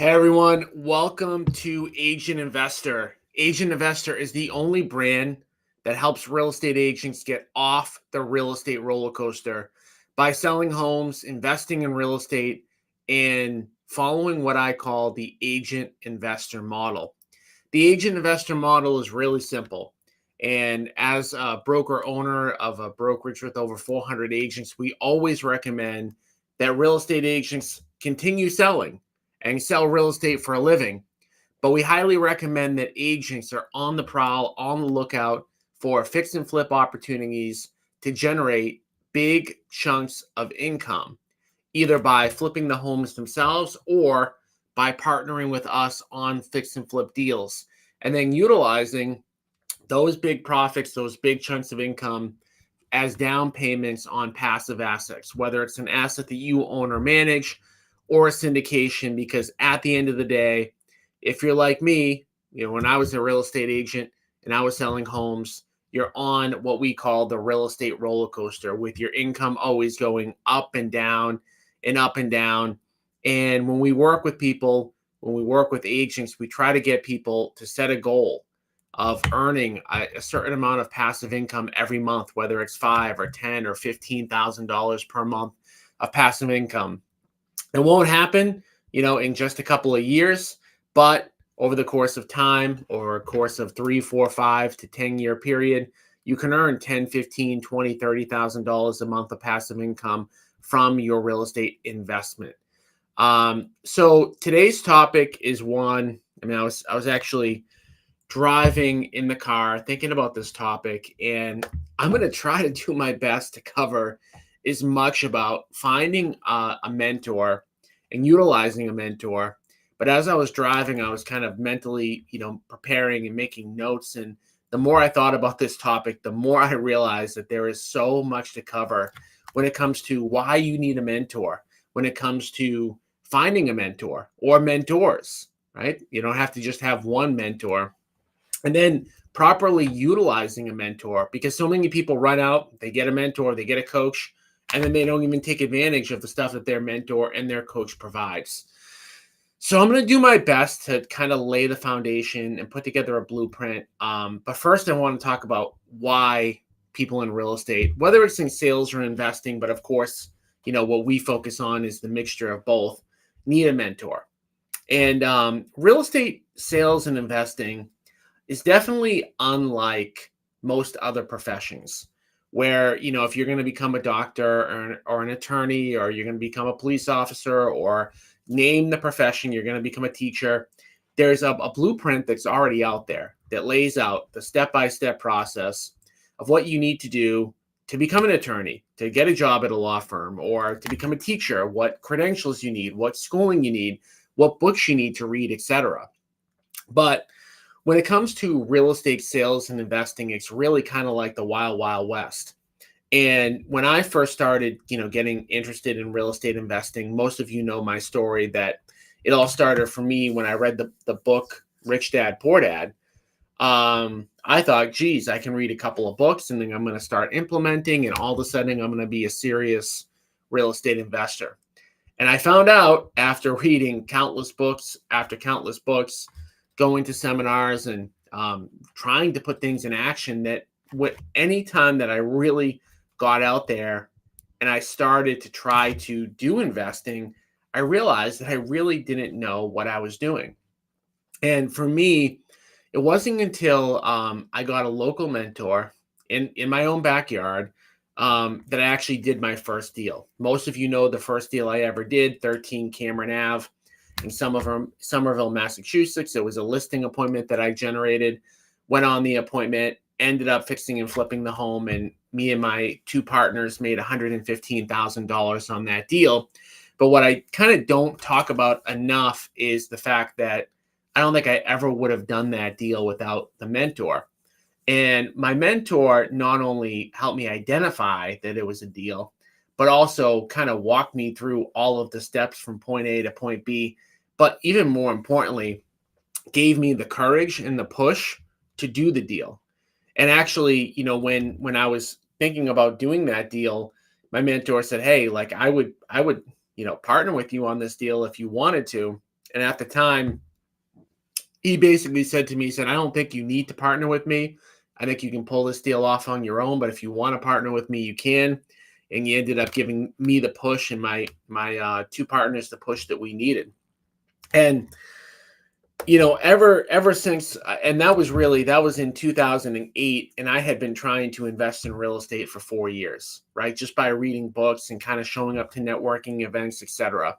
Hey everyone, welcome to Agent Investor. Agent Investor is the only brand that helps real estate agents get off the real estate roller coaster by selling homes, investing in real estate, and following what I call the agent investor model. The agent investor model is really simple. And as a broker owner of a brokerage with over 400 agents, we always recommend that real estate agents continue selling and sell real estate for a living. But we highly recommend that agents are on the prowl, on the lookout for fix and flip opportunities to generate big chunks of income, either by flipping the homes themselves or by partnering with us on fix and flip deals, and then utilizing those big profits, those big chunks of income as down payments on passive assets, whether it's an asset that you own or manage or a syndication. Because at the end of the day, if you're like me, when I was a real estate agent and I was selling homes, you're on what we call the real estate roller coaster with your income always going up and down and up and down. And when we work with people, when we work with agents, we try to get people to set a goal of earning a certain amount of passive income every month, whether it's five or ten or $15,000 per month of passive income. It won't happen, in just a couple of years, but over the course of time, over a course of 3, 4, 5 to 10-year period, you can earn 10, 15, 20, $30,000 a month of passive income from your real estate investment. So today's topic is one. I was actually driving in the car thinking about this topic, and I'm going to try to do my best to cover as much about finding a mentor and utilizing a mentor. But as I was driving, I was kind of mentally, preparing and making notes. And the more I thought about this topic, the more I realized that there is so much to cover when it comes to why you need a mentor, when it comes to finding a mentor or mentors, right? You don't have to just have one mentor. And then properly utilizing a mentor, because so many people run out, they get a mentor, they get a coach, and then they don't even take advantage of the stuff that their mentor and their coach provides. So I'm going to do my best to kind of lay the foundation and put together a blueprint. But first, I want to talk about why people in real estate, whether it's in sales or investing, but of course, what we focus on is the mixture of both, need a mentor. And real estate sales and investing is definitely unlike most other professions where, if you're going to become a doctor or an attorney, or you're going to become a police officer, or name the profession, you're going to become a teacher, there's a blueprint that's already out there that lays out the step-by-step process of what you need to do to become an attorney, to get a job at a law firm, or to become a teacher, what credentials you need, what schooling you need, what books you need to read, etc. But when it comes to real estate sales and investing, it's really kind of like the wild, wild west. And when I first started, getting interested in real estate investing, most of you know my story, that it all started for me when I read the book Rich Dad Poor Dad. I thought, geez, I can read a couple of books and then I'm going to start implementing, and all of a sudden I'm going to be a serious real estate investor. And I found out after reading countless books after countless books, going to seminars, and trying to put things in action, that any time that I really got out there and I started to try to do investing, I realized that I really didn't know what I was doing. And for me, it wasn't until I got a local mentor in my own backyard that I actually did my first deal. Most of you know the first deal I ever did, 13 Cameron Ave in Somerville, Massachusetts. It was a listing appointment that I generated, went on the appointment, ended up fixing and flipping the home, and me and my two partners made $115,000 on that deal. But what I kind of don't talk about enough is the fact that I don't think I ever would have done that deal without the mentor. And my mentor not only helped me identify that it was a deal, but also kind of walked me through all of the steps from point A to point B. But even more importantly, gave me the courage and the push to do the deal. And actually, when I was thinking about doing that deal, my mentor said, "Hey, like I would, partner with you on this deal if you wanted to." And at the time, he basically said to me, he said, I don't think you need to partner with me. I think you can pull this deal off on your own, but if you want to partner with me, you can. And he ended up giving me the push and my two partners the push that we needed. And ever since, and that was in 2008, and I had been trying to invest in real estate for 4 years, right? Just by reading books and kind of showing up to networking events, etc.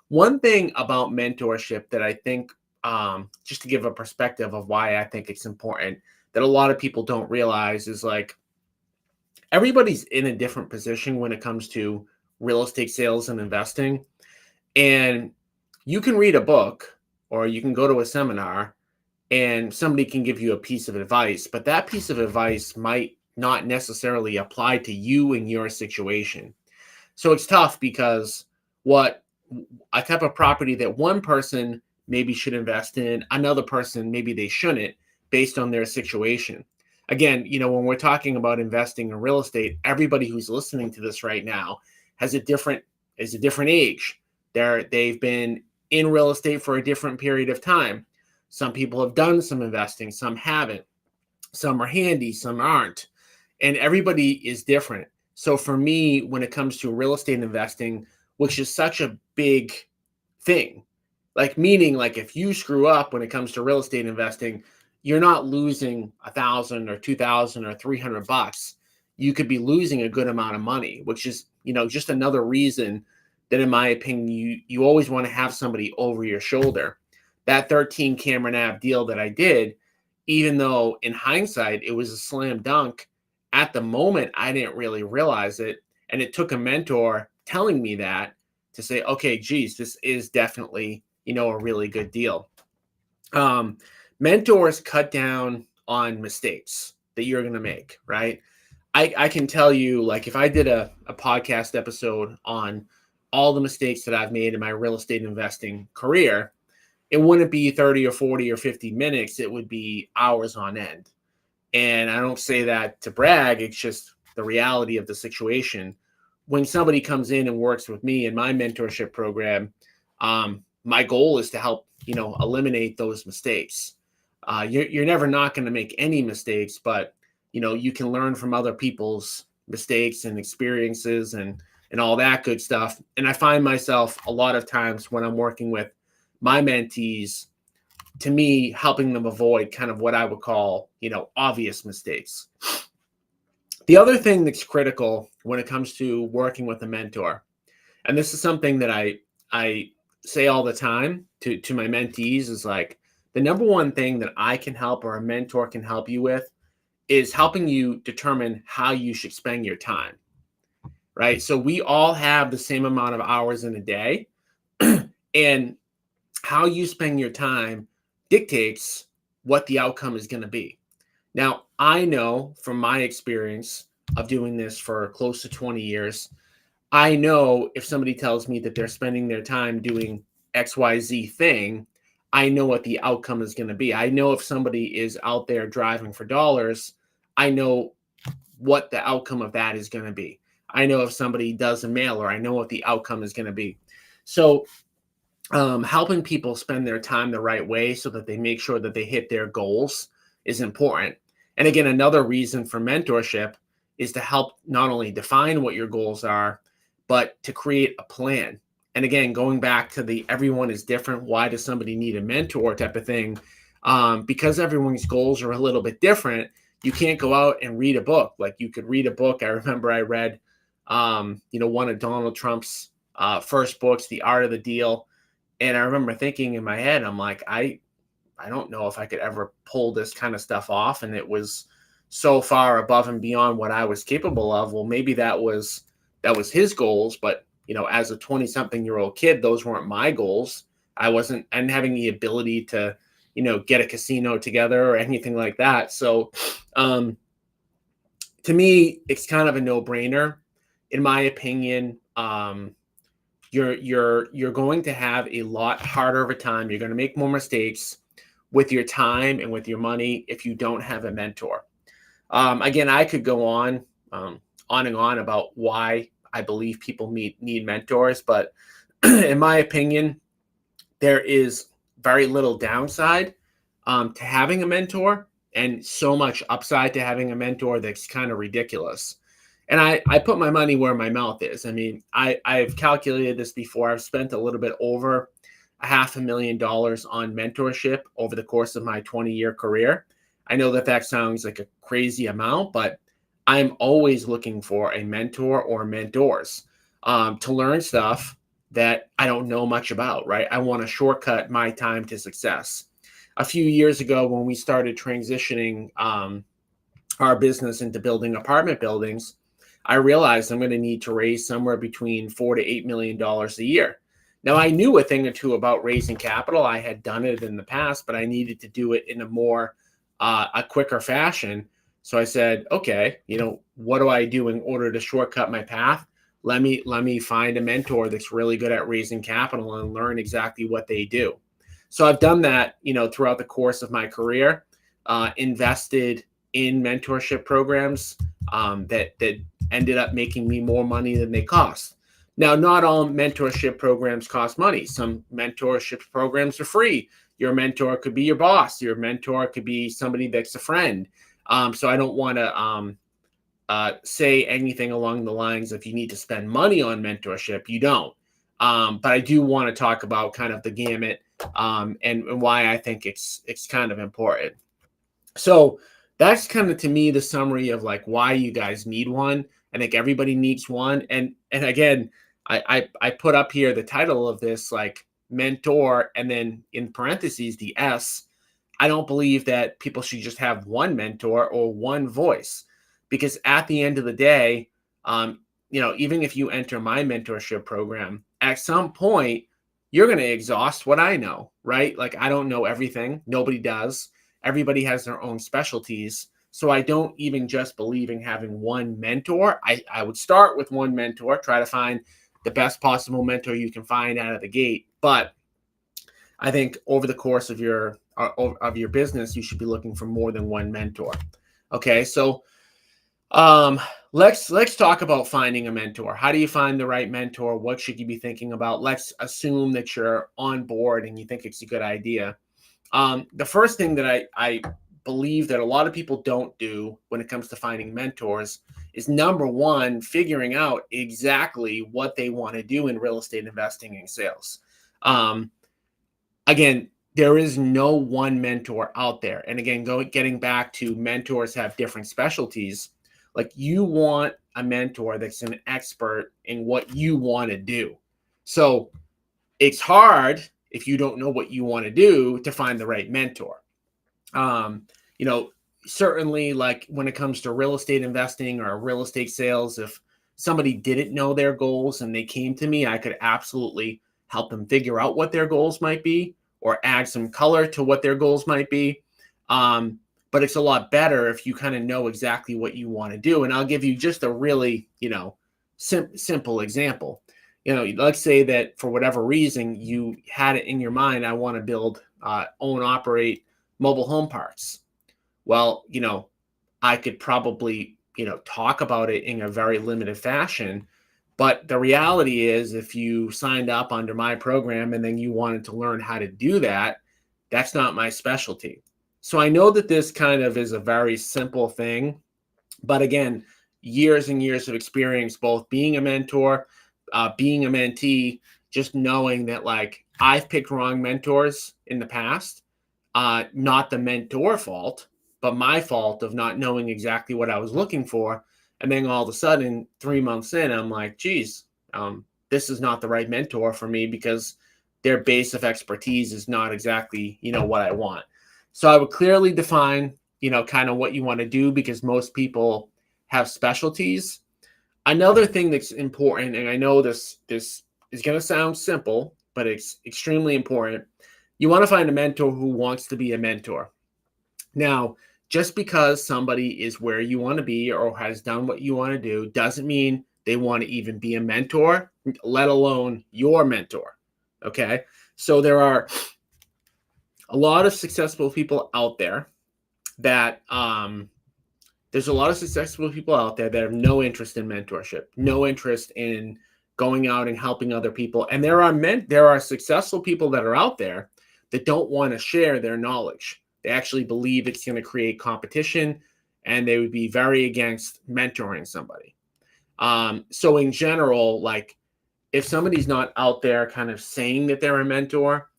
One thing about mentorship that I think, just to give a perspective of why I think it's important, that a lot of people don't realize is like everybody's in a different position when it comes to real estate sales and investing. And you can read a book or you can go to a seminar and somebody can give you a piece of advice, but that piece of advice might not necessarily apply to you in your situation. So it's tough because what a type of property that one person maybe should invest in, another person maybe they shouldn't, based on their situation. Again, when we're talking about investing in real estate, everybody who's listening to this right now has a different age. They've been in real estate for a different period of time. Some people have done some investing, some haven't. Some are handy, some aren't. And everybody is different. So for me, when it comes to real estate investing, which is such a big thing, meaning if you screw up when it comes to real estate investing, you're not losing $1,000 or $2,000 or $300. You could be losing a good amount of money, which is, just another reason that, in my opinion, you always want to have somebody over your shoulder. That 13 Cameron Ave deal that I did, even though in hindsight it was a slam dunk, at the moment I didn't really realize it. And it took a mentor telling me that to say, okay, geez, this is definitely, a really good deal. Mentors cut down on mistakes that you're going to make, right? I can tell you, if I did a podcast episode on all the mistakes that I've made in my real estate investing career, it wouldn't be 30 or 40 or 50 minutes. It would be hours on end. And I don't say that to brag. It's just the reality of the situation. When somebody comes in and works with me in my mentorship program, my goal is to help, eliminate those mistakes. You're never not going to make any mistakes, but, you can learn from other people's mistakes and experiences and all that good stuff. And I find myself a lot of times when I'm working with my mentees, to me, helping them avoid kind of what I would call, obvious mistakes. The other thing that's critical when it comes to working with a mentor, and this is something that I say all the time to my mentees, is the number one thing that I can help or a mentor can help you with is helping you determine how you should spend your time, right? So we all have the same amount of hours in a day, and how you spend your time dictates what the outcome is going to be. Now, I know from my experience of doing this for close to 20 years, I know if somebody tells me that they're spending their time doing XYZ thing, I know what the outcome is going to be. I know if somebody is out there driving for dollars, I know what the outcome of that is going to be. I know if somebody does a mailer, I know what the outcome is going to be. So helping people spend their time the right way so that they make sure that they hit their goals is important. And again, another reason for mentorship is to help not only define what your goals are, but to create a plan. And again, going back to the everyone is different, why does somebody need a mentor type of thing? Because everyone's goals are a little bit different, you can't go out and read a book. You could read a book. I remember I read, one of Donald Trump's first books, The Art of the Deal. And I remember thinking in my head, I'm like, I don't know if I could ever pull this kind of stuff off. And it was so far above and beyond what I was capable of. Well, maybe that was his goals, but as a 20-something-year-old kid, those weren't my goals. I didn't having the ability to, get a casino together or anything like that. So to me, it's kind of a no-brainer. In my opinion, you're going to have a lot harder of a time. You're going to make more mistakes with your time and with your money if you don't have a mentor. Again, I could go on and on about why I believe people need mentors, but in my opinion, there is very little downside to having a mentor, and so much upside to having a mentor that's kind of ridiculous. And I put my money where my mouth is. I mean, I've calculated this before. I've spent a little bit over $500,000 on mentorship over the course of my 20-year career. I know that that sounds like a crazy amount, but I'm always looking for a mentor or mentors to learn stuff that I don't know much about, right? I want to shortcut my time to success. A few years ago, when we started transitioning our business into building apartment buildings, I realized I'm going to need to raise somewhere between $4 to $8 million a year. Now, I knew a thing or two about raising capital. I had done it in the past, but I needed to do it in a quicker fashion. So I said, okay, what do I do in order to shortcut my path? Let me find a mentor that's really good at raising capital and learn exactly what they do. So I've done that, throughout the course of my career, invested in mentorship programs that ended up making me more money than they cost. Now, not all mentorship programs cost money. Some mentorship programs are free. Your mentor could be your boss. Your mentor could be somebody that's a friend. So I don't want to say anything along the lines of you need to spend money on mentorship. You don't. But I do want to talk about kind of the gamut and why I think it's kind of important. So that's kind of, to me, the summary of like why you guys need one. I think everybody needs one. And again, I put up here the title of this, like mentor, and then in parentheses, the S. I don't believe that people should just have one mentor or one voice, because at the end of the day, even if you enter my mentorship program, at some point, you're going to exhaust what I know, right? Like, I don't know everything. Nobody does. Everybody has their own specialties. So I don't even just believe in having one mentor. I would start with one mentor, try to find the best possible mentor you can find out of the gate. But I think over the course of your business, you should be looking for more than one mentor. Okay, so let's talk about finding a mentor. How do you find the right mentor? What should you be thinking about? Let's assume that you're on board and you think it's a good idea. The first thing that I believe that a lot of people don't do when it comes to finding mentors is, number one, figuring out exactly what they want to do in real estate investing and sales. Again, there is no one mentor out there. And again, getting back to mentors have different specialties. Like, you want a mentor that's an expert in what you want to do. So it's hard, if you don't know what you want to do, to find the right mentor. Certainly, like when it comes to real estate investing or real estate sales, if somebody didn't know their goals and they came to me, I could absolutely help them figure out what their goals might be or add some color to what their goals might be. But it's a lot better if you kind of know exactly what you want to do. And I'll give you just a really, simple example. Let's say that for whatever reason you had it in your mind, I want to build, own, operate mobile home parks. Well, I could probably, talk about it in a very limited fashion. But the reality is, if you signed up under my program and then you wanted to learn how to do that, that's not my specialty. So I know that this kind of is a very simple thing. But again, years and years of experience, both being a mentor, being a mentee, just knowing that, like, I've picked wrong mentors in the past, not the mentor fault, but my fault of not knowing exactly what I was looking for. And then all of a sudden, 3 months in, I'm like, geez, this is not the right mentor for me, because their base of expertise is not exactly, what I want. So I would clearly define, kind of what you want to do, because most people have specialties. Another thing that's important, and I know this is going to sound simple, but it's extremely important. You want to find a mentor who wants to be a mentor. Now, just because somebody is where you want to be or has done what you want to do doesn't mean they want to even be a mentor, let alone your mentor. Okay? So there are a lot of successful people out there that there's a lot of successful people out there that have no interest in mentorship, no interest in going out and helping other people. And there are successful people that are out there that don't want to share their knowledge. They actually believe it's going to create competition, and they would be very against mentoring somebody. So in general, like if somebody's not out there kind of saying that they're a mentor,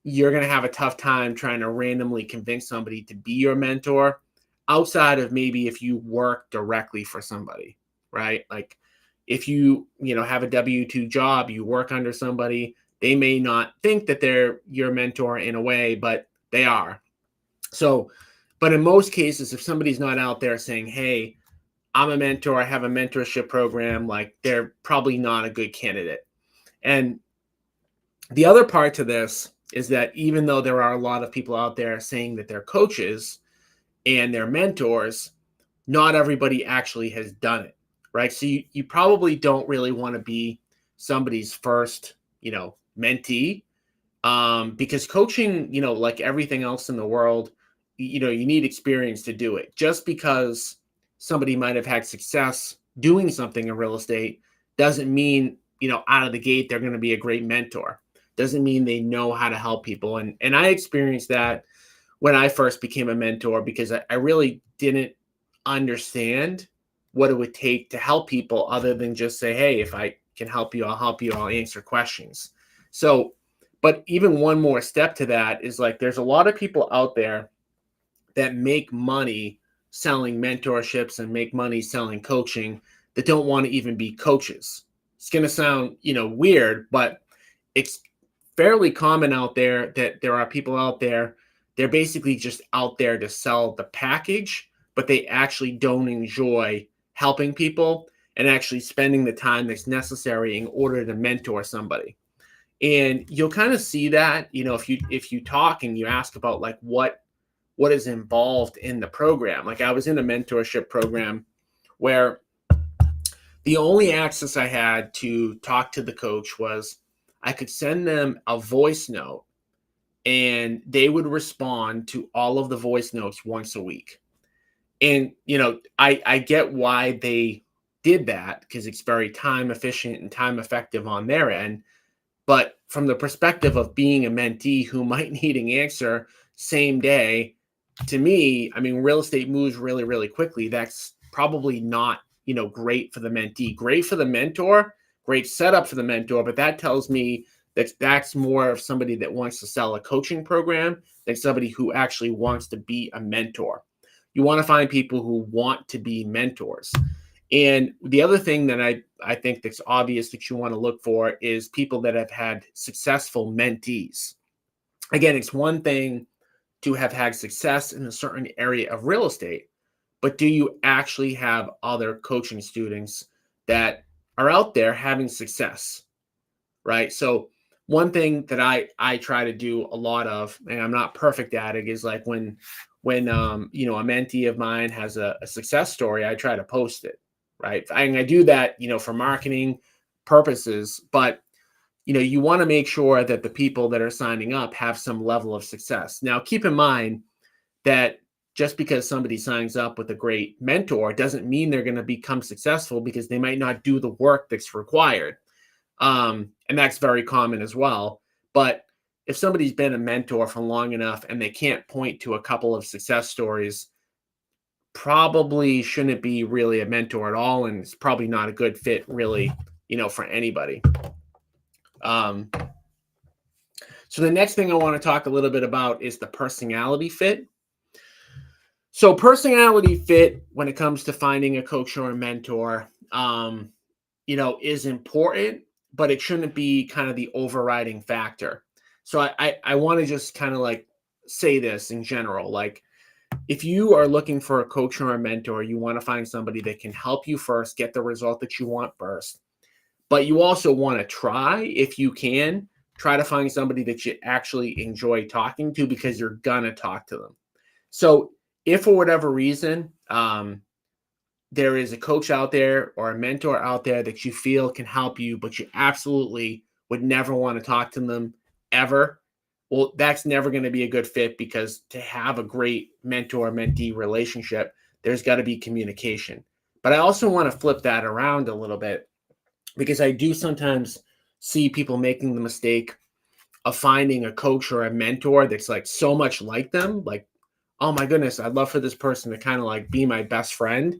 you're going to have a tough time trying to randomly convince somebody to be your mentor outside of maybe if you work directly for somebody, right? Like if you have a W-2 job, you work under somebody, they may not think that they're your mentor in a way, but they are. So, but in most cases, if somebody's not out there saying, hey, I'm a mentor, I have a mentorship program, like they're probably not a good candidate. And the other part to this is that even though there are a lot of people out there saying that they're coaches and they're mentors, not everybody actually has done it, right? So you probably don't really want to be somebody's first, mentee, because coaching, like everything else in the world, you need experience to do it. Just because somebody might have had success doing something in real estate doesn't mean, out of the gate, they're going to be a great mentor. Doesn't mean they know how to help people. And I experienced that when I first became a mentor because I really didn't understand what it would take to help people other than just say, hey, if I can help you, I'll answer questions. So, but even one more step to that is like there's a lot of people out there that make money selling mentorships and make money selling coaching that don't want to even be coaches. It's going to sound, weird, but it's fairly common out there that there are people out there, they're basically just out there to sell the package, but they actually don't enjoy helping people and actually spending the time that's necessary in order to mentor somebody. And you'll kind of see that, if you talk and you ask about like what is involved in the program. Like I was in a mentorship program where the only access I had to talk to the coach was I could send them a voice note and they would respond to all of the voice notes once a week. And, I get why they did that because it's very time efficient and time effective on their end. But from the perspective of being a mentee who might need an answer same day, to me, I mean, real estate moves really, really quickly. That's probably not, great for the mentee. Great for the mentor, great setup for the mentor, but that tells me that that's more of somebody that wants to sell a coaching program than somebody who actually wants to be a mentor. You want to find people who want to be mentors. And the other thing that I think that's obvious that you want to look for is people that have had successful mentees. Again, it's one thing to have had success in a certain area of real estate, but do you actually have other coaching students that are out there having success, right? So one thing that I try to do a lot of, and I'm not perfect at it, is like when a mentee of mine has a success story, I try to post it, right? I do that, for marketing purposes, but you want to make sure that the people that are signing up have some level of success. Now, keep in mind that just because somebody signs up with a great mentor doesn't mean they're going to become successful because they might not do the work that's required. And that's very common as well. But if somebody's been a mentor for long enough and they can't point to a couple of success stories, probably shouldn't be really a mentor at all. And it's probably not a good fit really, for anybody. So the next thing I want to talk a little bit about is the personality fit. So personality fit when it comes to finding a coach or a mentor, is important, but it shouldn't be kind of the overriding factor. So I want to just kind of like say this in general, like if you are looking for a coach or a mentor, you want to find somebody that can help you first, get the result that you want first. But you also want to try, if you can, try to find somebody that you actually enjoy talking to because you're going to talk to them. So if for whatever reason, there is a coach out there or a mentor out there that you feel can help you, but you absolutely would never want to talk to them ever, well, that's never going to be a good fit because to have a great mentor-mentee relationship, there's got to be communication. But I also want to flip that around a little bit because I do sometimes see people making the mistake of finding a coach or a mentor that's like so much like them. Like, oh my goodness, I'd love for this person to kind of like be my best friend.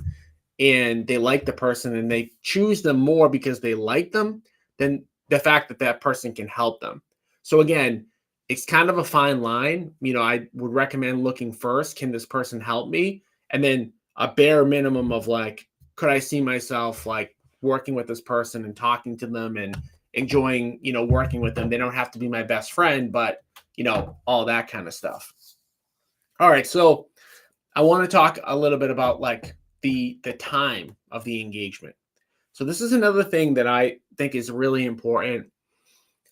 And they like the person and they choose them more because they like them than the fact that that person can help them. So again, it's kind of a fine line. I would recommend looking first, can this person help me? And then a bare minimum of like, could I see myself like working with this person and talking to them and enjoying, working with them? They don't have to be my best friend, but all that kind of stuff. All right. So I want to talk a little bit about like the time of the engagement. So this is another thing that I think is really important.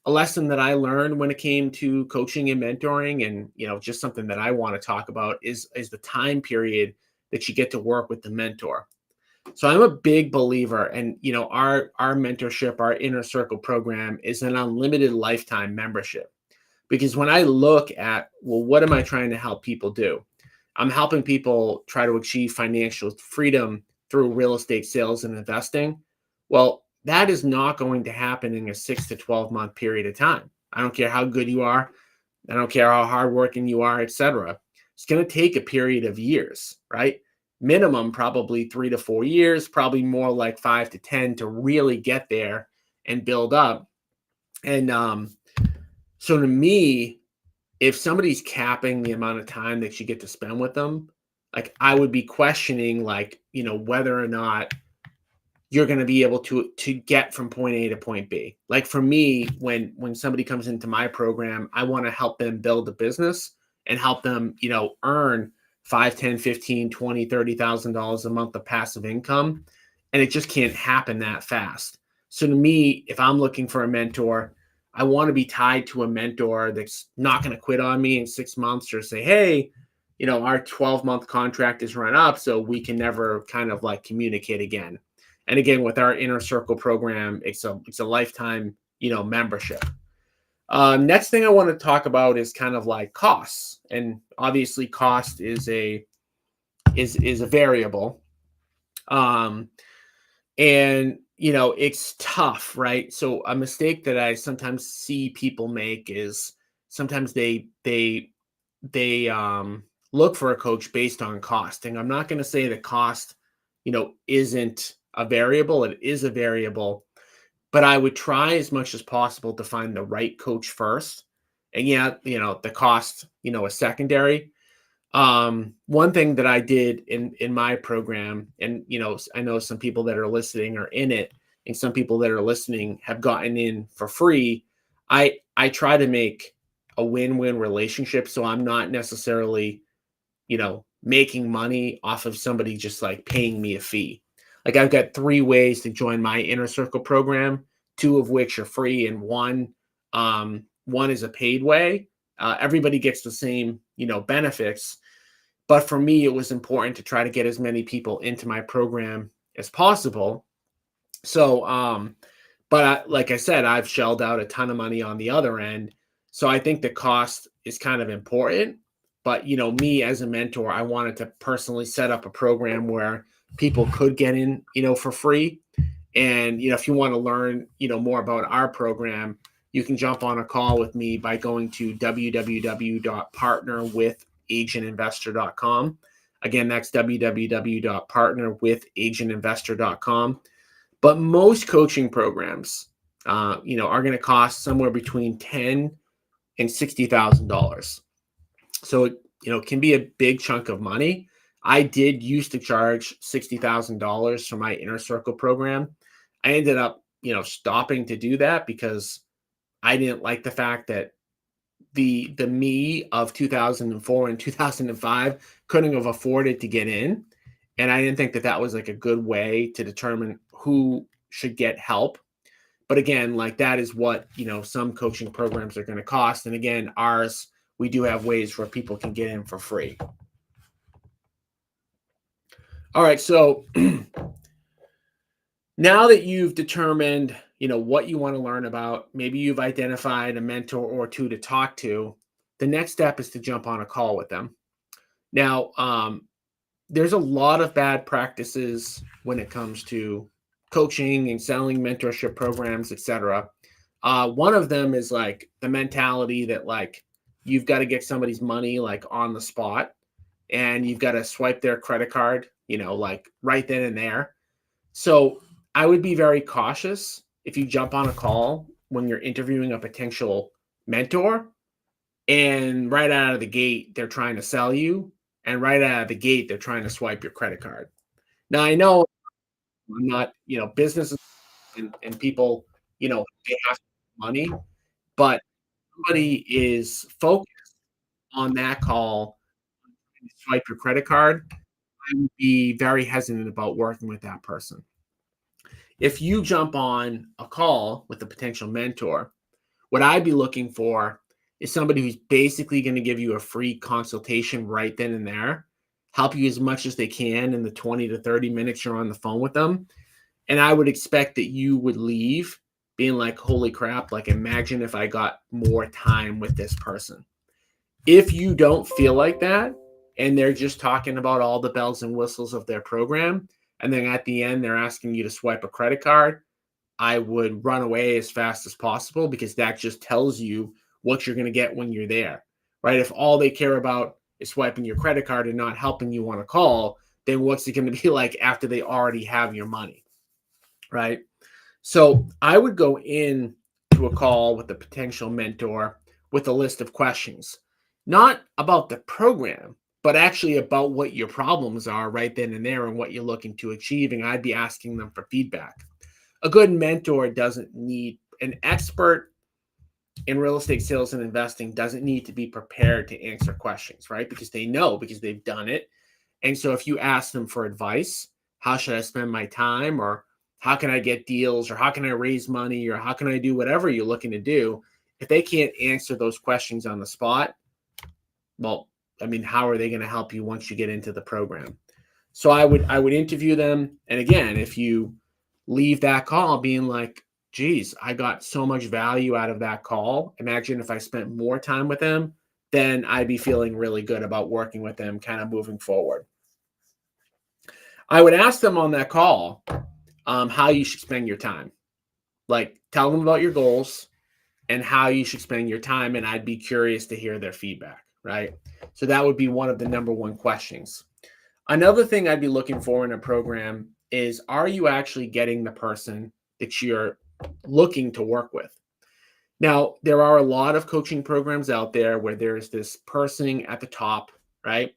A lesson that I learned when it came to coaching and mentoring, and just something that I want to talk about is the time period that you get to work with the mentor. So I'm a big believer, and our mentorship, our inner circle program is an unlimited lifetime membership. Because when I look at, well, what am I trying to help people do? I'm helping people try to achieve financial freedom through real estate sales and investing. Well, that is not going to happen in a 6 to 12 month period of time. I don't care how good you are. I don't care how hardworking you are, etc. It's going to take a period of years, right? Minimum, probably 3 to 4 years, probably more like 5 to 10 to really get there and build up. And so to me, if somebody's capping the amount of time that you get to spend with them, like I would be questioning like, whether or not you're going to be able to get from point A to point B. Like for me, when somebody comes into my program, I want to help them build a business and help them, earn 5, 10, 15, 20, $30,000 a month of passive income. And it just can't happen that fast. So to me, if I'm looking for a mentor, I want to be tied to a mentor that's not going to quit on me in 6 months or say, hey, our 12-month contract is run up, so we can never kind of like communicate again. And again, with our inner circle program, it's a lifetime, membership. Next thing I want to talk about is kind of like costs, and obviously cost is a variable. And it's tough, right? So a mistake that I sometimes see people make is sometimes they look for a coach based on cost. And I'm not going to say that cost, isn't a variable. It is a variable, but I would try as much as possible to find the right coach first. And the cost, is secondary. One thing that I did in my program, and I know some people that are listening are in it, and some people that are listening have gotten in for free. I try to make a win-win relationship, so I'm not necessarily, making money off of somebody just like paying me a fee. Like I've got 3 ways to join my inner circle program, 2 of which are free, and one is a paid way. Everybody gets the same, benefits. But for me, it was important to try to get as many people into my program as possible. So, but like I said, I've shelled out a ton of money on the other end. So I think the cost is kind of important. But, me as a mentor, I wanted to personally set up a program where people could get in, for free. And, if you want to learn, more about our program, you can jump on a call with me by going to www.partnerwithagentinvestor.com. Again, that's www.partnerwithagentinvestor.com. But most coaching programs, are going to cost somewhere between $10,000 and $60,000. So it, can be a big chunk of money. I did used to charge $60,000 for my inner circle program. I ended up, stopping to do that because I didn't like the fact that the me of 2004 and 2005 couldn't have afforded to get in. And I didn't think that that was like a good way to determine who should get help. But again, like that is what, some coaching programs are going to cost. And again, ours, we do have ways where people can get in for free. All right. So now that you've determined, what you want to learn about, maybe you've identified a mentor or 2 to talk to, the next step is to jump on a call with them. Now, there's a lot of bad practices when it comes to coaching and selling mentorship programs, etc. One of them is like the mentality that like you've got to get somebody's money like on the spot, and you've got to swipe their credit card, like right then and there. So I would be very cautious if you jump on a call when you're interviewing a potential mentor and right out of the gate they're trying to sell you, and right out of the gate they're trying to swipe your credit card. Now I know I'm not, businesses and people, they have money, but somebody is focused on that call to swipe your credit card, I would be very hesitant about working with that person. If you jump on a call with a potential mentor, what I'd be looking for is somebody who's basically going to give you a free consultation right then and there, help you as much as they can in the 20 to 30 minutes you're on the phone with them. And I would expect that you would leave being like, holy crap, like imagine if I got more time with this person. If you don't feel like that and they're just talking about all the bells and whistles of their program, and then at the end they're asking you to swipe a credit card, I would run away as fast as possible, because that just tells you what you're going to get when you're there, right? If all they care about is swiping your credit card and not helping you on a call, then what's it going to be like after they already have your money, right? So I would go in to a call with a potential mentor with a list of questions, not about the program, but actually about what your problems are right then and there and what you're looking to achieve. And I'd be asking them for feedback. A good mentor doesn't need an expert in real estate sales and investing doesn't need to be prepared to answer questions, right? Because they know, because they've done it. And so if you ask them for advice, how should I spend my time, or how can I get deals, or how can I raise money, or how can I do whatever you're looking to do, if they can't answer those questions on the spot, well, I mean, how are they going to help you once you get into the program? So I would interview them. And again, if you leave that call being like, geez, I got so much value out of that call, imagine if I spent more time with them, then I'd be feeling really good about working with them kind of moving forward. I would ask them on that call how you should spend your time. Like, tell them about your goals and how you should spend your time. And I'd be curious to hear their feedback, right? So that would be one of the number one questions. Another thing I'd be looking for in a program is, are you actually getting the person that you're looking to work with? Now, there are a lot of coaching programs out there where there's this person at the top, right?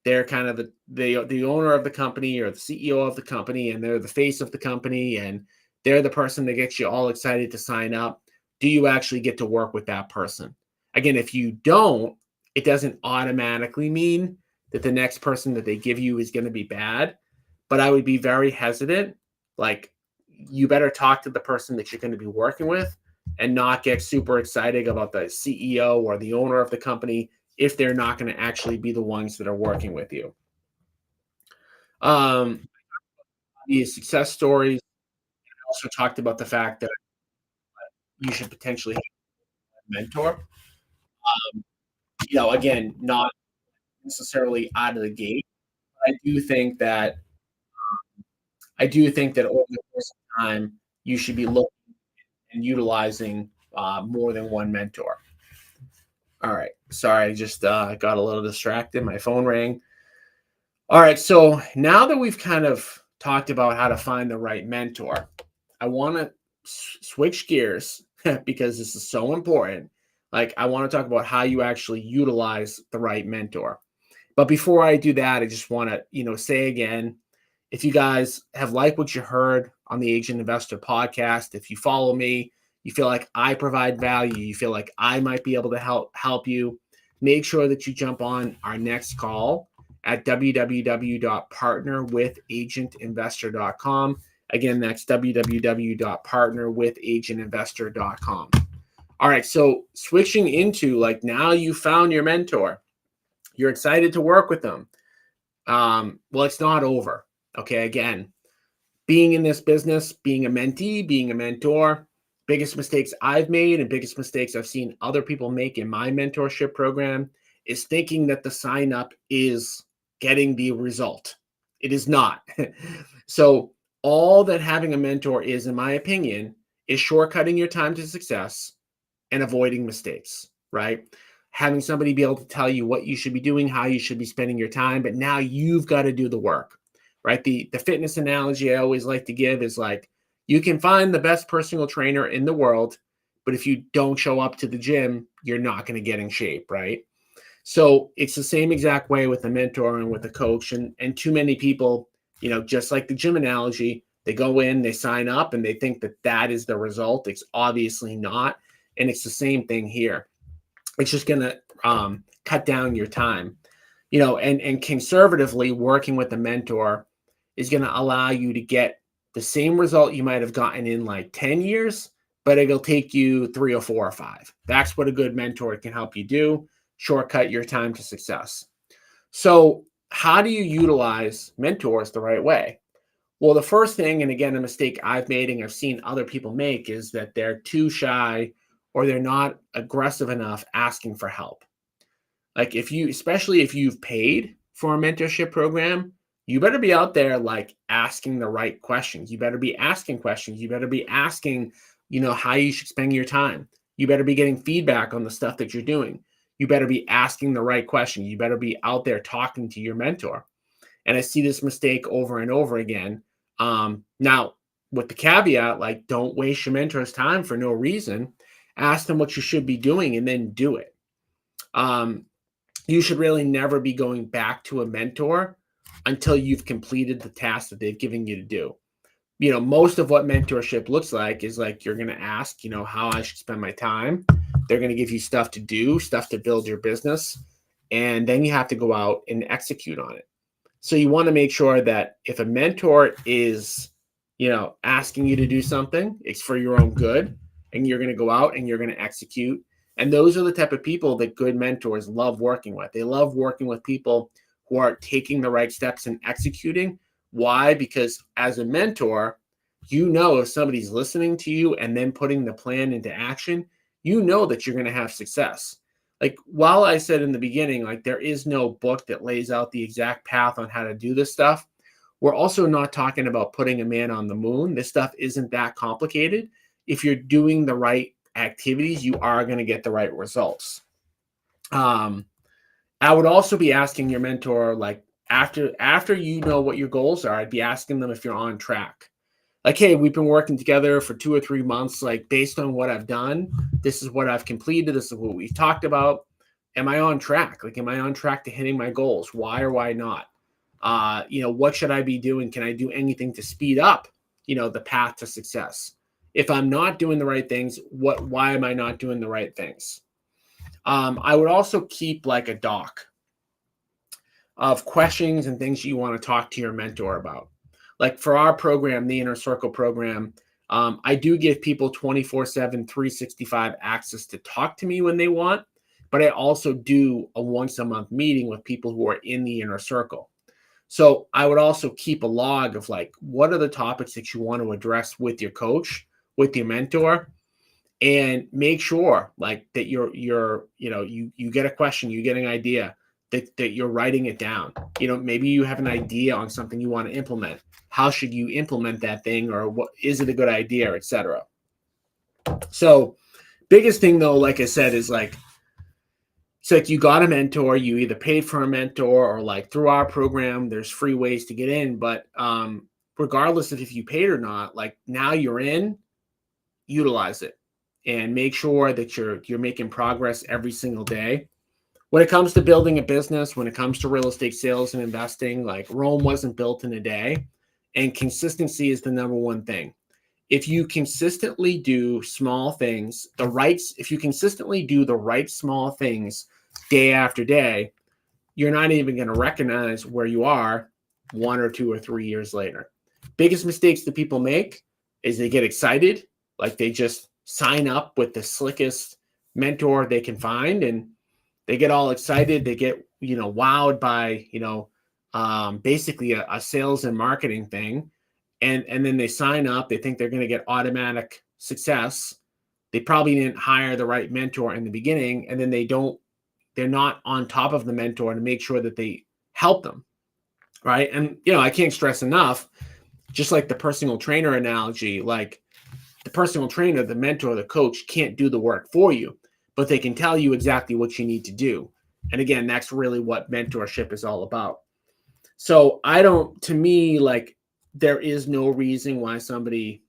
They're kind of the owner of the company or the CEO of the company, and they're the face of the company, and they're the person that gets you all excited to sign up. Do you actually get to work with that person? Again, if you don't, it doesn't automatically mean that the next person that they give you is going to be bad, but I would be very hesitant. Like, you better talk to the person that you're going to be working with and not get super excited about the CEO or the owner of the company if they're not going to actually be the ones that are working with you. The success stories also talked about the fact that you should potentially have a mentor. Again, not necessarily out of the gate. I do think that over the course of time, you should be looking and utilizing more than one mentor. All right. Sorry, I just got a little distracted. My phone rang. All right. So now that we've kind of talked about how to find the right mentor, I want to switch gears because this is so important. Like, I want to talk about how you actually utilize the right mentor. But before I do that, I just want to, say again, if you guys have liked what you heard on the Agent Investor podcast, if you follow me, you feel like I provide value, you feel like I might be able to help you, make sure that you jump on our next call at www.partnerwithagentinvestor.com. Again, that's www.partnerwithagentinvestor.com. All right, so switching into, like, now you found your mentor, you're excited to work with them. Well, it's not over. Okay, again, being in this business, being a mentee, being a mentor, biggest mistakes I've made and biggest mistakes I've seen other people make in my mentorship program is thinking that the sign up is getting the result. It is not. So All that having a mentor is, in my opinion, is shortcutting your time to success and avoiding mistakes, right? Having somebody be able to tell you what you should be doing, how you should be spending your time, but now you've got to do the work, right? The fitness analogy I always like to give is like, you can find the best personal trainer in the world, but if you don't show up to the gym, you're not going to get in shape, right? So it's the same exact way with a mentor and with a coach. And too many people, just like the gym analogy, they go in, they sign up, and they think that that is the result. It's obviously not. And it's the same thing here. It's just going to cut down your time, and conservatively working with a mentor is going to allow you to get the same result you might have gotten in like 10 years, but it'll take you 3 or 4 or 5. That's what a good mentor can help you do. Shortcut your time to success. So how do you utilize mentors the right way? Well, the first thing, and again, a mistake I've made and I've seen other people make, is that they're too shy or they're not aggressive enough asking for help. Like especially if you've paid for a mentorship program, you better be out there like asking the right questions. You better be asking questions. You better be asking, how you should spend your time. You better be getting feedback on the stuff that you're doing. You better be asking the right questions. You better be out there talking to your mentor. And I see this mistake over and over again. Now, with the caveat, like, don't waste your mentor's time for no reason. Ask them what you should be doing and then do it. You should really never be going back to a mentor until you've completed the task that they've given you to do. Most of what mentorship looks like is like, you're going to ask, how I should spend my time. They're going to give you stuff to do, stuff to build your business, and then you have to go out and execute on it. So you want to make sure that if a mentor is, asking you to do something, it's for your own good, and you're going to go out and you're going to execute. And those are the type of people that good mentors love working with. They love working with people who are taking the right steps and executing. Why? Because as a mentor, if somebody's listening to you and then putting the plan into action, that you're going to have success. Like, while I said in the beginning, like, there is no book that lays out the exact path on how to do this stuff, we're also not talking about putting a man on the moon. This stuff isn't that complicated. If you're doing the right activities, you are going to get the right results. I would also be asking your mentor, like, after you know what your goals are, I'd be asking them if you're on track. Like, hey, we've been working together for 2 or 3 months. Like, based on what I've done, this is what I've completed. This is what we've talked about. Am I on track? Like, am I on track to hitting my goals? Why or why not? What should I be doing? Can I do anything to speed up, the path to success? If I'm not doing the right things, why am I not doing the right things? I would also keep like a doc of questions and things you want to talk to your mentor about. Like, for our program, the Inner Circle program, I do give people 24/7, 365 access to talk to me when they want, but I also do a once a month meeting with people who are in the Inner Circle. So I would also keep a log of like, what are the topics that you want to address with your coach, with your mentor, and make sure like that you get a question, you get an idea, that you're writing it down. Maybe you have an idea on something you want to implement. How should you implement that thing, or what is it a good idea, etc. So biggest thing though, like I said, is like, it's like you got a mentor, you either paid for a mentor or like through our program, there's free ways to get in. But regardless of if you paid or not, like, now you're in, utilize it and make sure that you're making progress every single day. When it comes to building a business, when it comes to real estate sales and investing, like, Rome wasn't built in a day, and consistency is the number one thing. If you consistently do small things, if you consistently do the right small things day after day, you're not even going to recognize where you are 1 or 2 or 3 years later. Biggest mistakes that people make is they get excited, like they just sign up with the slickest mentor they can find, and they get all excited. They get, wowed by, basically a sales and marketing thing. And then they sign up. They think they're going to get automatic success. They probably didn't hire the right mentor in the beginning. And then they're not on top of the mentor to make sure that they help them. Right. And, I can't stress enough, just like the personal trainer analogy, like the personal trainer, the mentor, the coach can't do the work for you, but they can tell you exactly what you need to do. And again, that's really what mentorship is all about. So to me, like, there is no reason why somebody,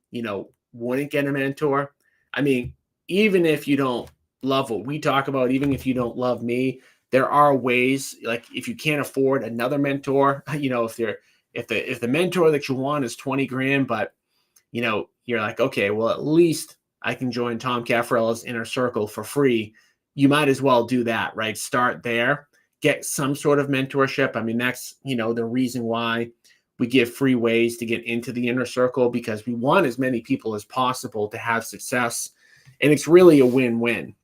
wouldn't get a mentor. I mean, even if you don't love what we talk about, even if you don't love me, there are ways, like if you can't afford another mentor, if the mentor that you want is 20 grand, but you're like, okay, well, at least I can join Tom Caffarella's inner circle for free. You might as well do that, right? Start there, get some sort of mentorship. I mean, that's, the reason why we give free ways to get into the inner circle, because we want as many people as possible to have success. And it's really a win-win.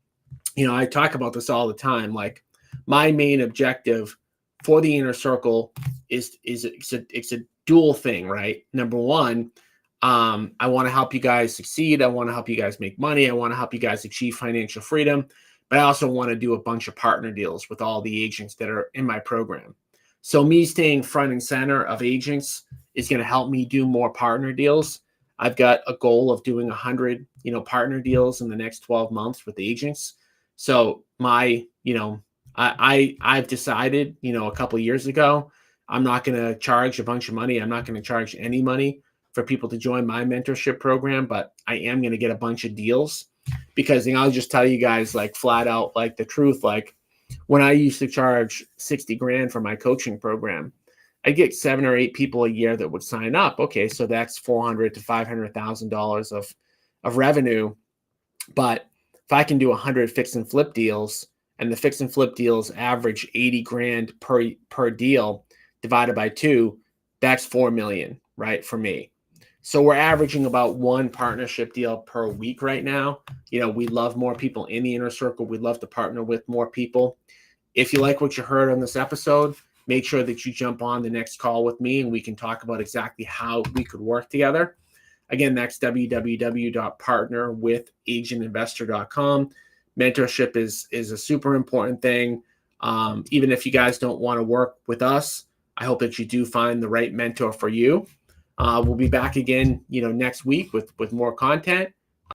I talk about this all the time. Like, my main objective for the inner circle is it's a dual thing, right? Number one, I want to help you guys succeed. I want to help you guys make money. I want to help you guys achieve financial freedom. But I also want to do a bunch of partner deals with all the agents that are in my program. So me staying front and center of agents is going to help me do more partner deals. I've got a goal of doing 100, partner deals in the next 12 months with agents. So I've decided, a couple of years ago, I'm not going to charge a bunch of money. I'm not going to charge any money for people to join my mentorship program, but I am going to get a bunch of deals, because I'll just tell you guys, like, flat out, like, the truth. Like, when I used to charge 60 grand for my coaching program, I'd get 7 or 8 people a year that would sign up. Okay, so that's $400,000 to $500,000 of revenue. But if I can do 100 fix and flip deals, and the fix and flip deals average 80 grand per deal divided by 2, that's 4 million, right, for me. So we're averaging about 1 partnership deal per week right now. We love more people in the inner circle. We'd love to partner with more people. If you like what you heard on this episode, make sure that you jump on the next call with me, and we can talk about exactly how we could work together. Again, that's www.partnerwithagentinvestor.com. Mentorship is a super important thing. Even if you guys don't want to work with us, I hope that you do find the right mentor for you. We'll be back again, next week with more content.